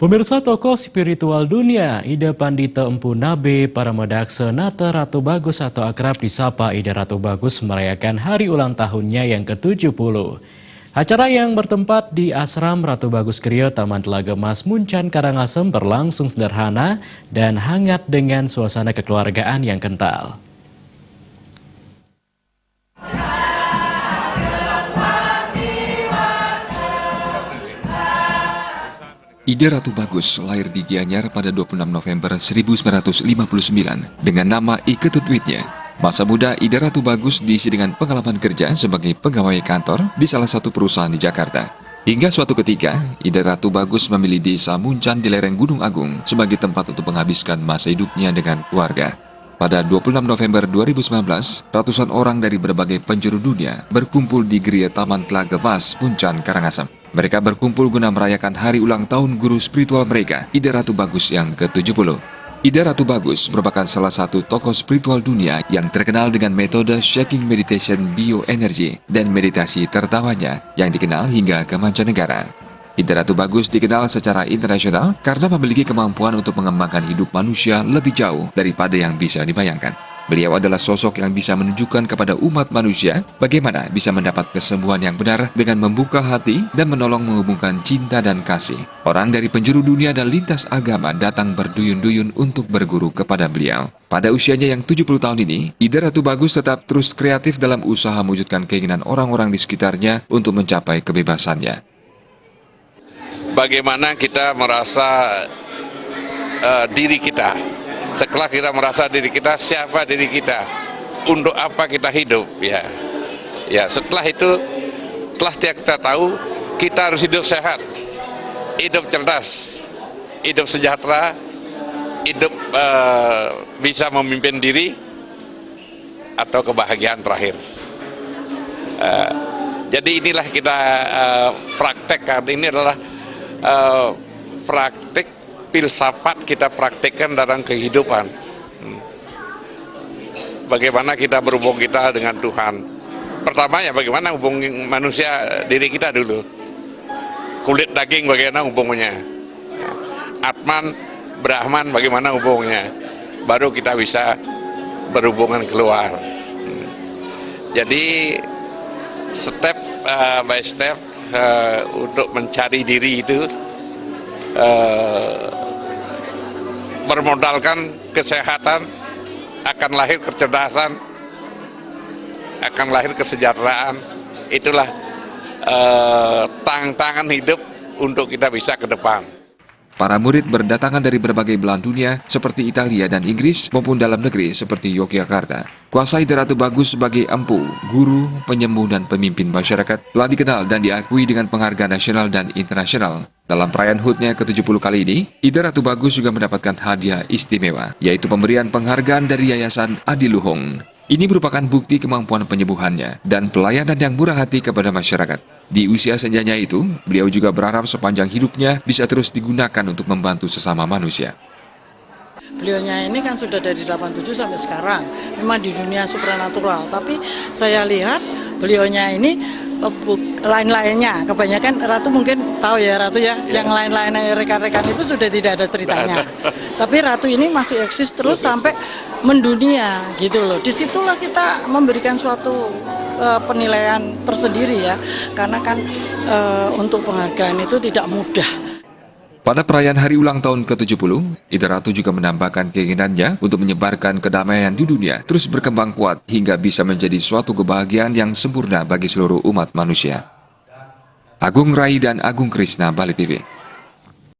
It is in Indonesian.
Pemirsa tokoh spiritual dunia, Ida Pandita Empu Nabe Paramodaksa Nata Ratu Bagus atau akrab disapa Ida Ratu Bagus merayakan hari ulang tahunnya yang ke-70. Acara yang bertempat di Asram Ratu Bagus Kriyo, Taman Telaga Mas, Muncan, Karangasem berlangsung sederhana dan hangat dengan suasana kekeluargaan yang kental. Ida Ratu Bagus lahir di Gianyar pada 26 November 1959 dengan nama I Ketutwitnya. Masa muda Ida Ratu Bagus diisi dengan pengalaman kerja sebagai pegawai kantor di salah satu perusahaan di Jakarta. Hingga suatu ketika, Ida Ratu Bagus memilih desa Muncan di lereng Gunung Agung sebagai tempat untuk menghabiskan masa hidupnya dengan keluarga. Pada 26 November 2019, ratusan orang dari berbagai penjuru dunia berkumpul di Geria Taman Telaga Mas, Muncan, Karangasem. Mereka berkumpul guna merayakan hari ulang tahun guru spiritual mereka, Ida Ratu Bagus yang ke-70. Ida Ratu Bagus merupakan salah satu tokoh spiritual dunia yang terkenal dengan metode Shaking Meditation Bioenergy dan meditasi tertawanya yang dikenal hingga ke mancanegara. Ida Ratu Bagus dikenal secara internasional karena memiliki kemampuan untuk mengembangkan hidup manusia lebih jauh daripada yang bisa dibayangkan. Beliau adalah sosok yang bisa menunjukkan kepada umat manusia bagaimana bisa mendapat kesembuhan yang benar dengan membuka hati dan menolong menghubungkan cinta dan kasih. Orang dari penjuru dunia dan lintas agama datang berduyun-duyun untuk berguru kepada beliau. Pada usianya yang 70 tahun ini, Ida Ratu Bagus tetap terus kreatif dalam usaha mewujudkan keinginan orang-orang di sekitarnya untuk mencapai kebebasannya. Bagaimana kita merasa diri kita. Setelah kita merasa diri kita, siapa diri kita, untuk apa kita hidup, ya. Setelah itu, setelah kita tahu, kita harus hidup sehat, hidup cerdas, hidup sejahtera, hidup bisa memimpin diri atau kebahagiaan terakhir. Jadi inilah kita praktekkan. Ini adalah praktek filsafat kita praktekkan dalam kehidupan. Bagaimana kita berhubung kita dengan Tuhan. Pertama ya bagaimana hubung manusia diri kita dulu. Kulit daging bagaimana hubungannya. Atman, Brahman bagaimana hubungannya. Baru kita bisa berhubungan keluar. Jadi step by step untuk mencari diri itu bermodalkan kesehatan, akan lahir kecerdasan, akan lahir kesejahteraan. Itulah tantangan hidup untuk kita bisa ke depan. Para murid berdatangan dari berbagai belahan dunia seperti Italia dan Inggris maupun dalam negeri seperti Yogyakarta. Kuasa Ida Ratu Bagus sebagai empu, guru, penyembuh dan pemimpin masyarakat telah dikenal dan diakui dengan penghargaan nasional dan internasional. Dalam perayaan HUT-nya ke-70 kali ini, Ida Ratu Bagus juga mendapatkan hadiah istimewa, yaitu pemberian penghargaan dari Yayasan Adiluhung. Ini merupakan bukti kemampuan penyembuhannya dan pelayanan yang murah hati kepada masyarakat. Di usia senjanya itu, beliau juga berharap sepanjang hidupnya bisa terus digunakan untuk membantu sesama manusia. Beliaunya ini kan sudah dari 87 sampai sekarang, memang di dunia supranatural. Tapi saya lihat beliaunya ini lain-lainnya, kebanyakan Ratu mungkin tahu ya Ratu ya, yang lain-lainnya rekan-rekan itu sudah tidak ada ceritanya. Tapi Ratu ini masih eksis terus sampai mendunia gitu loh. Disitulah kita memberikan suatu penilaian tersendiri ya, karena kan untuk penghargaan itu tidak mudah. Pada perayaan hari ulang tahun ke-70, Ida Ratu juga menambahkan keinginannya untuk menyebarkan kedamaian di dunia terus berkembang kuat hingga bisa menjadi suatu kebahagiaan yang sempurna bagi seluruh umat manusia. Agung Rai dan Agung Krisna, Bali TV.